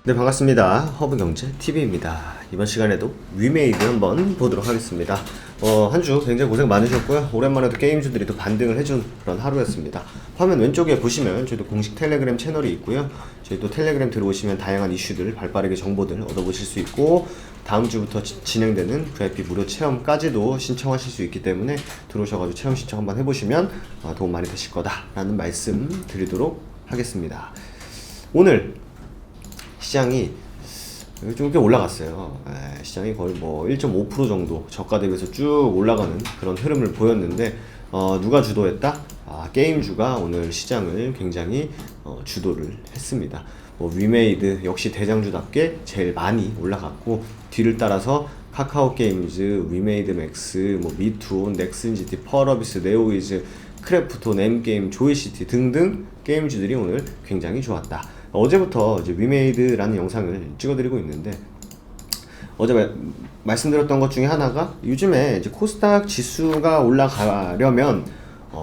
네, 반갑습니다. 허브경제TV입니다. 이번 시간에도 위메이드 한번 보도록 하겠습니다. 한 주 굉장히 고생 많으셨고요. 오랜만에 또 게임주들이 또 반등을 해준 그런 하루였습니다. 화면 왼쪽에 보시면 저희도 공식 텔레그램 채널이 있고요. 저희 또 텔레그램 들어오시면 다양한 이슈들, 발빠르게 정보들 얻어보실 수 있고, 다음 주부터 진행되는 VIP 무료 체험까지도 신청하실 수 있기 때문에 들어오셔가지고 체험 신청 한번 해보시면 도움 많이 되실 거다라는 말씀 드리도록 하겠습니다. 오늘 시장이 좀 꽤 올라갔어요. 시장이 거의 뭐 1.5% 정도 저가 대비해서 쭉 올라가는 그런 흐름을 보였는데, 누가 주도했다? 게임주가 오늘 시장을 굉장히 주도를 했습니다. 위메이드 역시 대장주답게 제일 많이 올라갔고, 뒤를 따라서 카카오 게임즈, 위메이드 맥스, 미투, 넥슨GT, 펄어비스, 네오이즈, 크래프톤, 엠게임, 조이시티 등등 게임주들이 오늘 굉장히 좋았다. 어제부터 이제 위메이드라는 영상을 찍어드리고 있는데, 어제 말씀드렸던 것 중에 하나가, 요즘에 이제 코스닥 지수가 올라가려면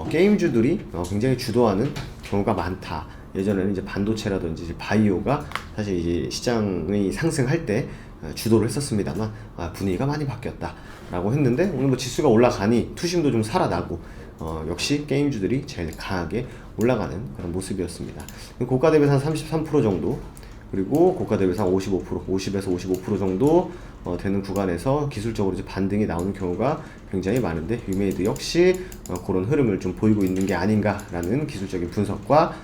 게임주들이 굉장히 주도하는 경우가 많다. 예전에는 이제 반도체라든지 이제 바이오가 사실 이제 시장이 상승할 때 주도를 했었습니다만, 분위기가 많이 바뀌었다라고 했는데, 오늘 뭐 지수가 올라가니 투심도 좀 살아나고, 역시 게임주들이 제일 강하게 올라가는 그런 모습이었습니다. 고가 대비해서 한 33% 정도, 그리고 고가 대비해서 한 55%, 50에서 55% 정도 되는 구간에서 기술적으로 이제 반등이 나오는 경우가 굉장히 많은데, 위메이드 역시 그런 흐름을 좀 보이고 있는 게 아닌가라는 기술적인 분석과,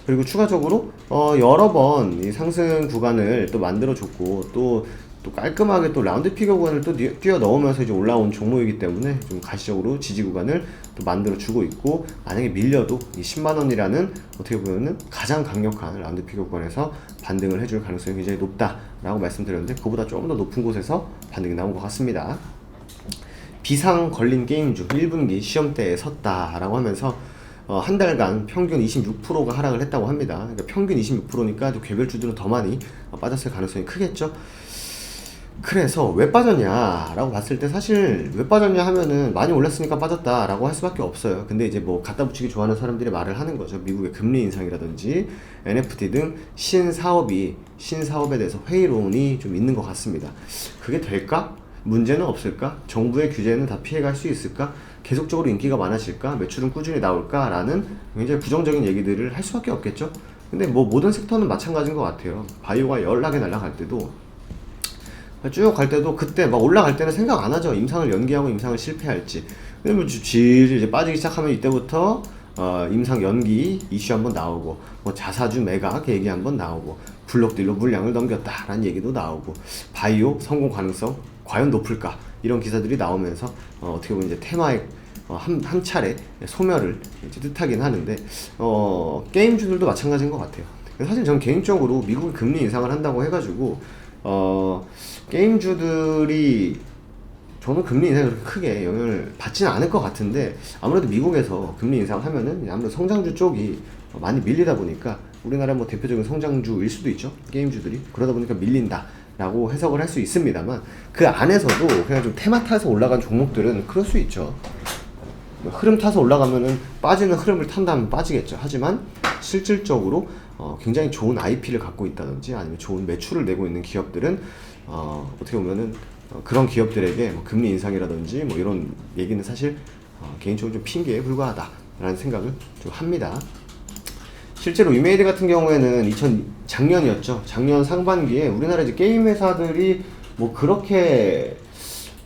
그리고 추가적으로 여러 번 이 상승 구간을 또 만들어줬고, 또 깔끔하게 또 라운드 피겨 구간을 또 뛰어 넣으면서 이제 올라온 종목이기 때문에 좀 가시적으로 지지 구간을 또 만들어 주고 있고, 만약에 밀려도 이 10만원이라는 어떻게 보면은 가장 강력한 라운드 피겨 구간에서 반등을 해줄 가능성이 굉장히 높다라고 말씀드렸는데, 그보다 조금 더 높은 곳에서 반등이 나온 것 같습니다. 비상 걸린 게임주 1분기 시험대에 섰다라고 하면서 한 달간 평균 26%가 하락을 했다고 합니다. 그러니까 평균 26%니까 또 개별주들은 더 많이 빠졌을 가능성이 크겠죠. 그래서 왜 빠졌냐 라고 봤을 때, 사실 왜 빠졌냐 하면은 많이 올랐으니까 빠졌다 라고 할 수밖에 없어요. 근데 이제 뭐 갖다 붙이기 좋아하는 사람들이 말을 하는 거죠. 미국의 금리 인상이라든지 NFT 등 신사업에 대해서 회의론이 좀 있는 것 같습니다. 그게 될까? 문제는 없을까? 정부의 규제는 다 피해갈 수 있을까? 계속적으로 인기가 많아질까? 매출은 꾸준히 나올까? 라는 굉장히 부정적인 얘기들을 할 수밖에 없겠죠. 근데 뭐 모든 섹터는 마찬가지인 것 같아요. 바이오가 열나게 날아갈 때도, 쭉 갈 때도 그때 막 올라갈 때는 생각 안 하죠. 임상을 연기하고 임상을 실패할지. 근데 뭐 질질 이제 빠지기 시작하면 이때부터 임상 연기 이슈 한번 나오고, 뭐 자사주 매각 얘기 한번 나오고, 블록딜로 물량을 넘겼다라는 얘기도 나오고, 바이오 성공 가능성 과연 높을까, 이런 기사들이 나오면서 어떻게 보면 이제 테마의 한 차례 소멸을 이제 뜻하긴 하는데, 게임주들도 마찬가지인 것 같아요. 사실 저는 개인적으로 미국이 금리 인상을 한다고 해가지고 게임주들이, 저는 금리 인상이 그렇게 크게 영향을 받지는 않을 것 같은데, 아무래도 미국에서 금리 인상하면은 아무래도 성장주 쪽이 많이 밀리다 보니까, 우리나라 뭐 대표적인 성장주일 수도 있죠, 게임주들이. 그러다 보니까 밀린다 라고 해석을 할 수 있습니다만, 그 안에서도 그냥 좀 테마 타서 올라간 종목들은 그럴 수 있죠. 흐름 타서 올라가면은 빠지는 흐름을 탄다면 빠지겠죠. 하지만 실질적으로 굉장히 좋은 IP를 갖고 있다든지 아니면 좋은 매출을 내고 있는 기업들은 어떻게 보면은 그런 기업들에게 뭐 금리 인상이라든지 뭐 이런 얘기는 사실 개인적으로 좀 핑계에 불과하다라는 생각을 좀 합니다. 실제로 위메이드 같은 경우에는 작년이었죠. 작년 상반기에 우리나라 이제 게임 회사들이 뭐 그렇게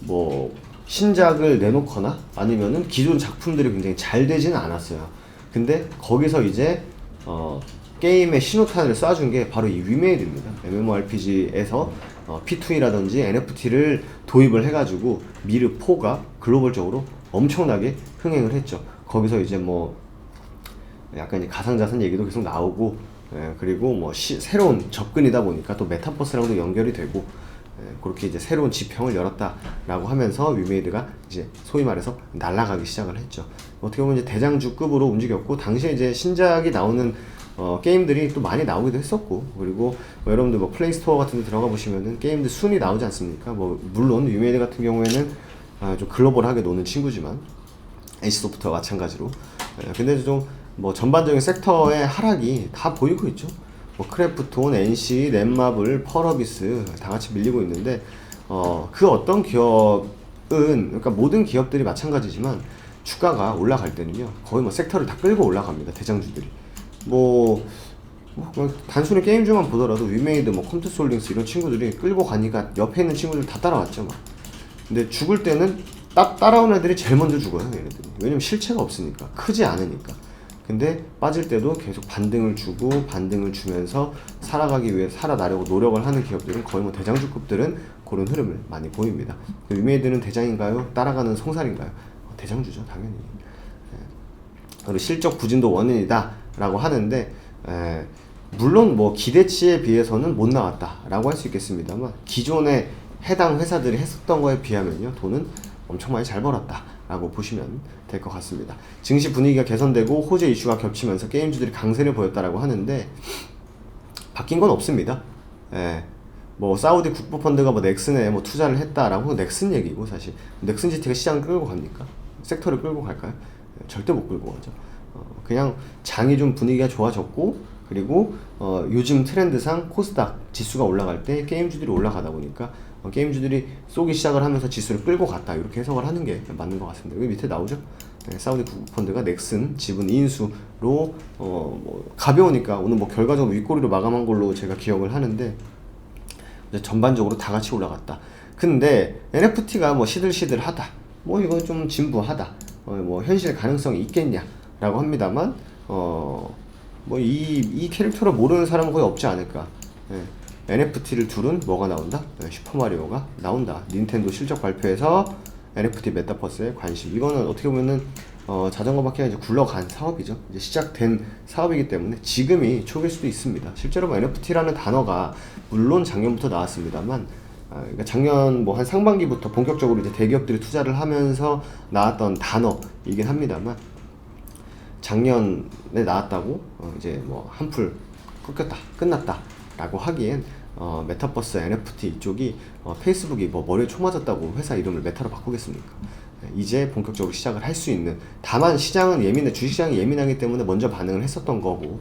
뭐 신작을 내놓거나 아니면은 기존 작품들이 굉장히 잘 되지는 않았어요. 근데 거기서 이제 게임의 신호탄을 쏴준 게 바로 이 위메이드입니다. MMORPG에서 P2E라든지 NFT를 도입을 해가지고 미르4가 글로벌적으로 엄청나게 흥행을 했죠. 거기서 이제 뭐 약간 가상자산 얘기도 계속 나오고, 그리고 뭐 새로운 접근이다 보니까 또 메타버스랑도 연결이 되고, 그렇게 이제 새로운 지평을 열었다라고 하면서 위메이드가 이제 소위 말해서 날아가기 시작을 했죠. 어떻게 보면 이제 대장주급으로 움직였고, 당시에 이제 신작이 나오는 게임들이 또 많이 나오기도 했었고, 그리고 뭐 여러분들 뭐 플레이스토어 같은 데 들어가 보시면은 게임들 순위 나오지 않습니까? 뭐 물론 위메이드 같은 경우에는 좀 글로벌하게 노는 친구지만, NC소프트와 마찬가지로. 근데 좀 뭐 전반적인 섹터의 하락이 다 보이고 있죠. 뭐 크래프톤, NC, 넷마블, 펄어비스 다 같이 밀리고 있는데 그 어떤 기업은 그러니까 모든 기업들이 마찬가지지만 주가가 올라갈 때는요 거의 뭐 섹터를 다 끌고 올라갑니다. 대장주들이 뭐 단순히 게임주만 보더라도 위메이드, 뭐 컴투스홀딩스 이런 친구들이 끌고 가니까 옆에 있는 친구들 다 따라왔죠 막. 근데 죽을 때는 따라온 애들이 제일 먼저 죽어요 얘네들이. 왜냐면 실체가 없으니까, 크지 않으니까. 근데 빠질 때도 계속 반등을 주고 반등을 주면서 살아가기 위해 살아나려고 노력을 하는 기업들은 거의 뭐 대장주급들은 그런 흐름을 많이 보입니다. 위메이드는 대장인가요? 따라가는 송살인가요? 대장주죠 당연히. 그리고 실적 부진도 원인이다 라고 하는데 물론 뭐 기대치에 비해서는 못 나왔다 라고 할 수 있겠습니다만 기존에 해당 회사들이 했었던 거에 비하면요 돈은 엄청 많이 잘 벌었다 라고 보시면 될 것 같습니다. 증시 분위기가 개선되고 호재 이슈가 겹치면서 게임주들이 강세를 보였다라고 하는데 바뀐 건 없습니다. 뭐 사우디 국부펀드가 뭐 넥슨에 뭐 투자를 했다라고 넥슨 얘기고, 사실 넥슨 GT가 시장을 끌고 갑니까? 섹터를 끌고 갈까요? 절대 못 끌고 가죠. 그냥 장이 좀 분위기가 좋아졌고, 그리고 요즘 트렌드상 코스닥 지수가 올라갈 때 게임주들이 올라가다 보니까 게임주들이 쏘기 시작을 하면서 지수를 끌고 갔다, 이렇게 해석을 하는 게 맞는 것 같습니다. 여기 밑에 나오죠? 사우디 국부펀드가 넥슨 지분 2인수로 뭐 가벼우니까 오늘 뭐 결과적으로 윗꼬리로 마감한 걸로 제가 기억을 하는데, 이제 전반적으로 다 같이 올라갔다. 근데 NFT가 뭐 시들시들하다, 뭐 이거 좀 진부하다, 뭐 현실 가능성이 있겠냐라고 합니다만, 뭐 이 캐릭터를 모르는 사람은 거의 없지 않을까. NFT를 두른 뭐가 나온다? 슈퍼마리오가 나온다. 닌텐도 실적 발표에서 NFT 메타버스에 관심. 이거는 어떻게 보면은 자전거 바퀴가 이제 굴러간 사업이죠. 이제 시작된 사업이기 때문에 지금이 초기일 수도 있습니다. 실제로 뭐 NFT라는 단어가 물론 작년부터 나왔습니다만, 그러니까 작년 뭐 한 상반기부터 본격적으로 이제 대기업들이 투자를 하면서 나왔던 단어이긴 합니다만, 작년에 나왔다고 이제 뭐 한풀 꺾였다, 끝났다라고 하기엔 메타버스 NFT 이쪽이 페이스북이 뭐 머리에 총 맞았다고 회사 이름을 메타로 바꾸겠습니까? 이제 본격적으로 시작을 할 수 있는, 다만 시장은 예민해, 주식시장이 예민하기 때문에 먼저 반응을 했었던 거고,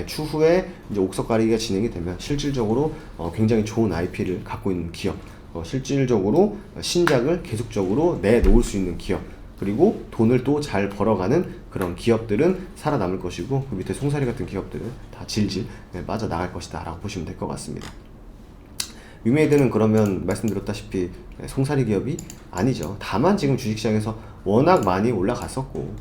추후에 이제 옥석 가리기가 진행이 되면 실질적으로 굉장히 좋은 IP를 갖고 있는 기업, 실질적으로 신작을 계속적으로 내놓을 수 있는 기업, 그리고 돈을 또 잘 벌어가는 그런 기업들은 살아남을 것이고, 그 밑에 송사리 같은 기업들은 다 질질 빠져나갈 것이다 라고 보시면 될 것 같습니다. 위메이드는 그러면 말씀드렸다시피 송사리 기업이 아니죠. 다만 지금 주식시장에서 워낙 많이 올라갔었고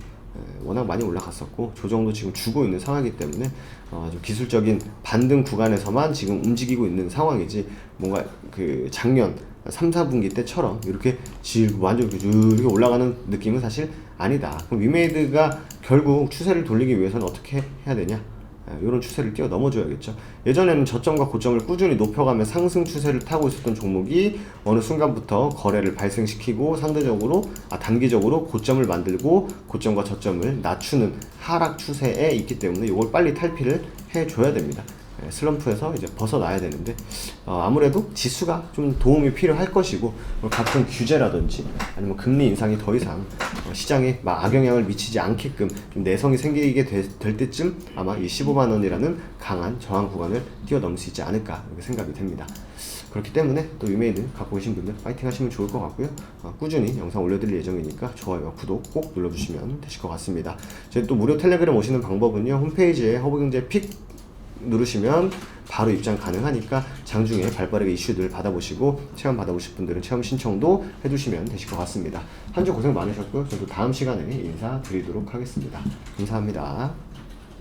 조정도 지금 주고 있는 상황이기 때문에 좀 기술적인 반등 구간에서만 지금 움직이고 있는 상황이지, 뭔가 그 작년 3, 4분기 때처럼 이렇게 완전 이렇게 올라가는 느낌은 사실 아니다. 그럼 위메이드가 결국 추세를 돌리기 위해서는 어떻게 해야 되냐? 이런 추세를 뛰어넘어줘야겠죠. 예전에는 저점과 고점을 꾸준히 높여가며 상승 추세를 타고 있었던 종목이 어느 순간부터 거래를 발생시키고 상대적으로 단기적으로 고점을 만들고 고점과 저점을 낮추는 하락 추세에 있기 때문에 이걸 빨리 탈피를 해줘야 됩니다. 슬럼프에서 이제 벗어나야 되는데, 아무래도 지수가 좀 도움이 필요할 것이고, 같은 규제라든지 아니면 금리 인상이 더 이상 시장에 악영향을 미치지 않게끔 좀 내성이 생기게 될 때쯤 아마 이 15만 원이라는 강한 저항 구간을 뛰어넘을 수 있지 않을까, 이렇게 생각이 됩니다. 그렇기 때문에 또 위메이드 갖고 계신 분들 파이팅 하시면 좋을 것 같고요. 꾸준히 영상 올려드릴 예정이니까 좋아요와 구독 꼭 눌러주시면 되실 것 같습니다. 저희 또 무료 텔레그램 오시는 방법은요, 홈페이지에 허브경제 픽 누르시면 바로 입장 가능하니까 장중에 발빠르게 이슈들 받아보시고, 체험 받아보실 분들은 체험 신청도 해주시면 되실 것 같습니다. 한 주 고생 많으셨고요. 저도 다음 시간에 인사드리도록 하겠습니다. 감사합니다.